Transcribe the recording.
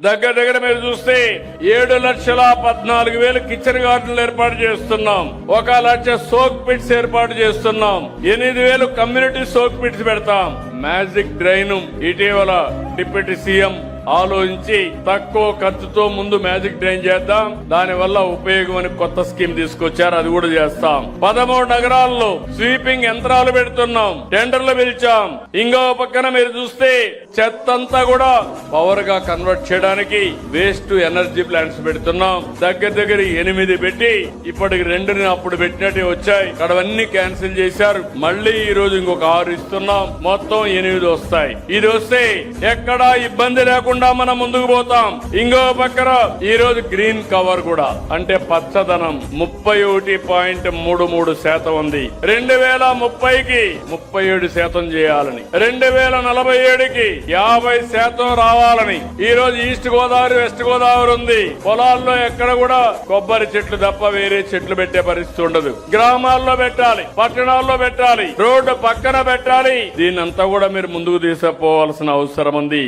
దగ్గర మీరు చూస్తే 7,14,000 కిచెన్ గార్డెన్లు ఏర్పాటు చేస్తున్నాం. 1,00,000 సోక్ పిట్స్ ఏర్పాటు చేస్తున్నాం. 8,000 కమ్యూనిటీ సోక్ పిట్స్ పెడతాం. మ్యాజిక్ డ్రైన్ ఇటీవల డిప్యూటీ సీఎం ఆలోచించి తక్కువ ఖర్చుతో ముందు మ్యాజిక్ డ్రైన్ చేద్దాం, దాని వల్ల ఉపయోగం అని కొత్త స్కీమ్ తీసుకొచ్చారు, అది కూడా చేస్తాం. 13 నగరాల్లో స్వీపింగ్ యంత్రాలు పెడుతున్నాం, టెండర్లు పిలిచాం. ఇంకో పక్కన మీరు చూస్తే చెత్తంతా కూడా పవర్ గా కన్వర్ట్ చేయడానికి వేస్ట్ టు ఎనర్జీ ప్లాంట్స్ పెడుతున్నాం. దగ్గర 8 పెట్టి ఇప్పటికి 2 అప్పుడు పెట్టినట్టే వచ్చాయి, అక్కడవన్నీ క్యాన్సిల్ చేశారు. మళ్ళీ ఈ రోజు ఇంకొక 6 ఇస్తున్నాం, మొత్తం 8 వస్తాయి. ఇది వస్తే ఎక్కడా ఇబ్బంది లేకుండా మనం ముందుకు పోతాం. ఇంకో పక్కన ఈ రోజు గ్రీన్ కవర్ కూడా అంటే పచ్చదనం 31.33% ఉంది. 2030కి 37% చేయాలని, 2047కి 50% రావాలని. ఈ రోజు ఈస్ట్ గోదావరి వెస్ట్ గోదావరి ఉంది. పొలాల్లో ఎక్కడ కూడా కొబ్బరి చెట్లు తప్ప వేరే చెట్లు పెట్టే పరిస్థితి ఉండదు. గ్రామాల్లో పెట్టాలి, పట్టణాల్లో పెట్టాలి, రోడ్డు పక్కన పెట్టాలి. దీన్నంతా కూడా మీరు ముందుకు తీసుకుపోవాల్సిన అవసరం ఉంది.